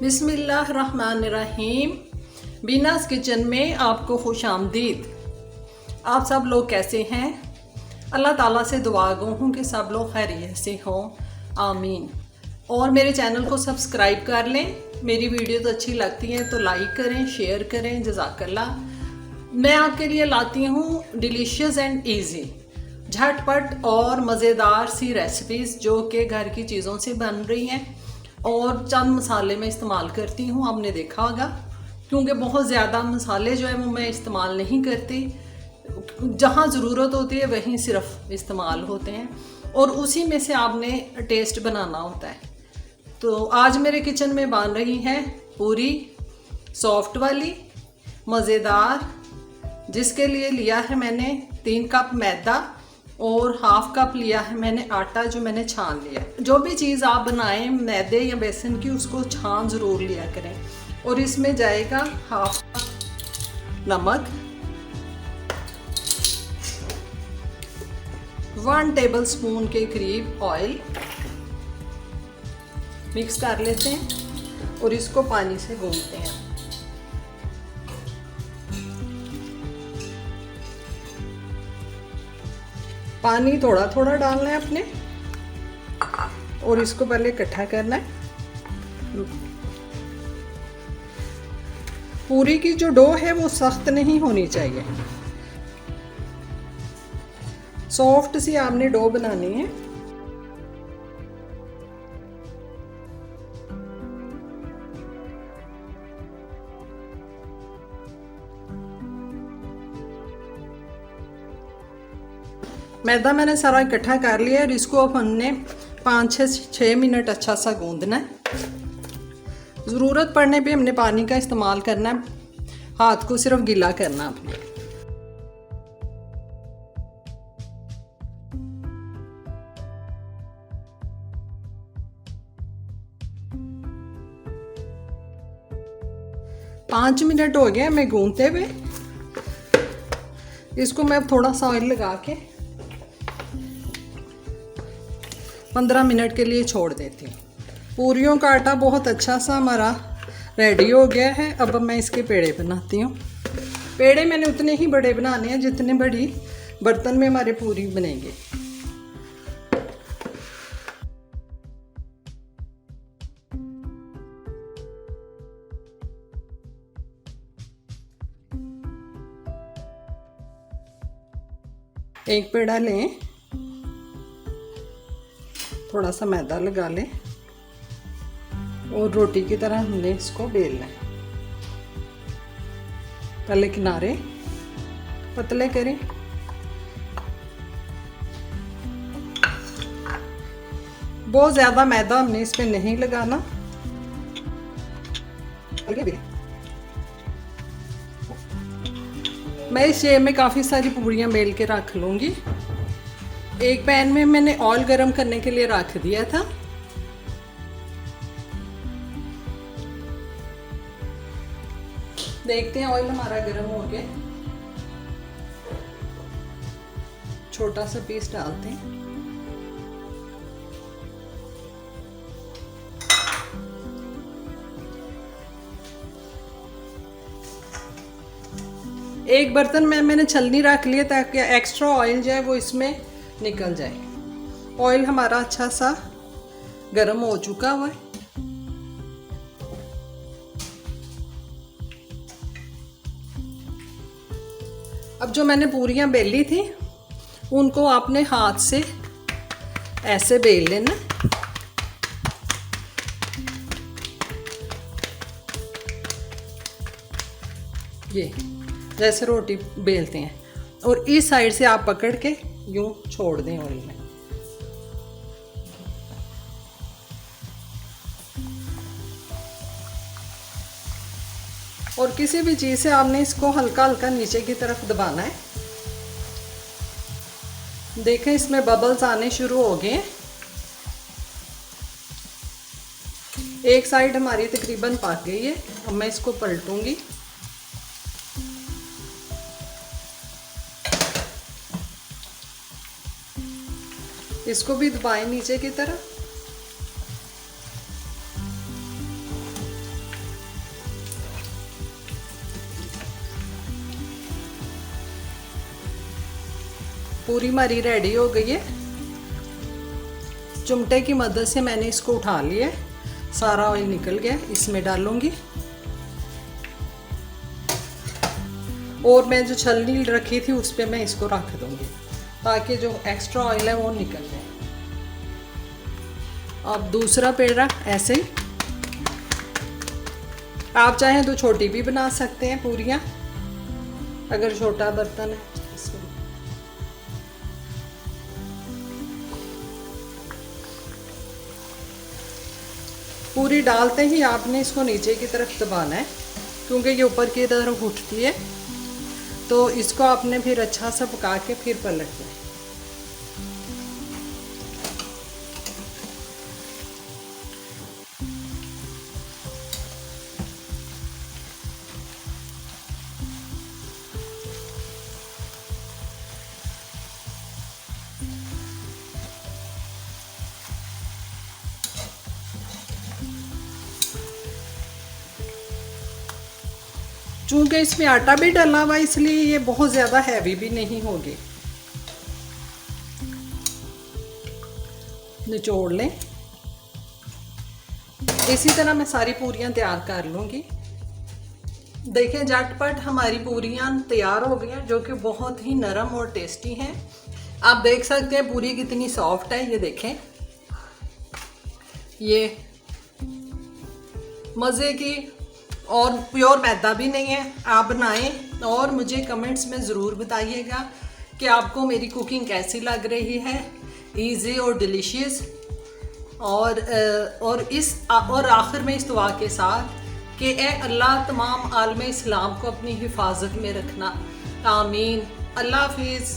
बिस्मिल्लाहिर्रहमानिर्रहीम। बीनास किचन में आपको खुश आमदीद। आप सब लोग कैसे हैं? अल्लाह ताला से दुआ गो हूँ कि सब लोग खैरियत से हों, आमीन। और मेरे चैनल को सब्सक्राइब कर लें। मेरी वीडियो तो अच्छी लगती हैं तो लाइक करें, शेयर करें, जज़ाकल्लाह। मैं आपके लिए लाती हूँ डिलीशियस एंड ईजी, झटपट और मज़ेदार सी रेसिपीज़ जो कि घर की चीज़ों से बन रही हैं और चंद मसाले मैं इस्तेमाल करती हूँ। आपने देखा होगा, क्योंकि बहुत ज़्यादा मसाले जो है वो मैं इस्तेमाल नहीं करती। जहाँ ज़रूरत होती है वहीं सिर्फ इस्तेमाल होते हैं और उसी में से आपने टेस्ट बनाना होता है। तो आज मेरे किचन में बन रही है पूरी सॉफ्ट वाली मज़ेदार, जिसके लिए लिया है मैंने 3 कप मैदा और हाफ कप लिया है मैंने आटा जो मैंने छान लिया। जो भी चीज़ आप बनाएं मैदे या बेसन की, उसको छान ज़रूर लिया करें। और इसमें जाएगा हाफ कप नमक, 1 टेबलस्पून के करीब ऑयल। मिक्स कर लेते हैं और इसको पानी से गूंथते हैं। पानी थोड़ा थोड़ा डालना है अपने और इसको पहले इकट्ठा करना है। पूरी की जो डो है वो सख्त नहीं होनी चाहिए, सॉफ्ट सी आपने डो बनानी है। मैदा मैंने सारा इकट्ठा कर लिया और इसको अब हमने 5-6 मिनट अच्छा सा गूंदना है। ज़रूरत पड़ने पे हमने पानी का इस्तेमाल करना है, हाथ को सिर्फ गीला करना अपने। पाँच मिनट हो गए मैं गूंदते हुए। इसको मैं अब थोड़ा सा ऑयल लगा के 15 मिनट के लिए छोड़ देती हूँ। पूरियों का आटा बहुत अच्छा सा हमारा रेडी हो गया है। अब मैं इसके पेड़े बनाती हूँ। पेड़े मैंने उतने ही बड़े बनाने हैं जितने बड़ी बर्तन में हमारे पूरी बनेंगे। एक पेड़ा लें, थोड़ा सा मैदा लगा लें और रोटी की तरह हमने इसको बेलना है। पहले किनारे पतले करें, बहुत ज़्यादा मैदा हमने इस पे नहीं लगाना। मैं इस शेप में काफ़ी सारी पूड़ियाँ बेल के रख लूँगी। एक पैन में मैंने ऑयल गरम करने के लिए रख दिया था। देखते हैं ऑयल हमारा गरम हो गया। छोटा सा पीस डालते हैं। एक बर्तन में मैंने छलनी रख लिया ताकि एक्स्ट्रा ऑयल जो है वो इसमें निकल जाए। ऑयल हमारा अच्छा सा गरम हो चुका हुआ है। अब जो मैंने पूरियां बेली थी उनको आपने हाथ से ऐसे बेल लेना। ये जैसे रोटी बेलते हैं और इस साइड से आप पकड़ के यूं छोड़ दें ऑयल में। और किसी भी चीज़ से आपने इसको हल्का हल्का नीचे की तरफ दबाना है। देखें इसमें बबल्स आने शुरू हो गए। एक साइड हमारी तकरीबन पक गई है। अब मैं इसको पलटूंगी। इसको भी दबाएं नीचे की तरफ। पूरी हमारी रेडी हो गई है। चिमटे की मदद से मैंने इसको उठा लिया, सारा ऑयल निकल गया। इसमें डालूंगी और मैं जो छलनी रखी थी उस पर मैं इसको रख दूंगी ताकि जो एक्स्ट्रा ऑयल है वो निकल जाए। अब दूसरा पेड़ा ऐसे ही, आप चाहें तो छोटी भी बना सकते हैं पूरियां, अगर छोटा बर्तन है। पूरी डालते ही आपने इसको नीचे की तरफ दबाना है क्योंकि ये ऊपर की तरफ उठती है, तो इसको आपने फिर अच्छा सा पका के फिर पलटना है। चूँकि इसमें आटा भी डला हुआ इसलिए ये बहुत ज़्यादा हैवी भी नहीं होगी। निचोड़ लें। इसी तरह मैं सारी पूरियां तैयार कर लूँगी। देखें झटपट हमारी पूरियां तैयार हो गई हैं जो कि बहुत ही नरम और टेस्टी हैं। आप देख सकते हैं पूरी कितनी सॉफ्ट है, ये देखें, ये मज़े की और प्योर मैदा भी नहीं है। आप बनाएं और मुझे कमेंट्स में ज़रूर बताइएगा कि आपको मेरी कुकिंग कैसी लग रही है, इजी और डिलीशियस। और आखिर में इस दुआ के साथ कि ए अल्लाह तमाम आलम इस्लाम को अपनी हिफाजत में रखना। आमीन। अल्लाह हाफिज़।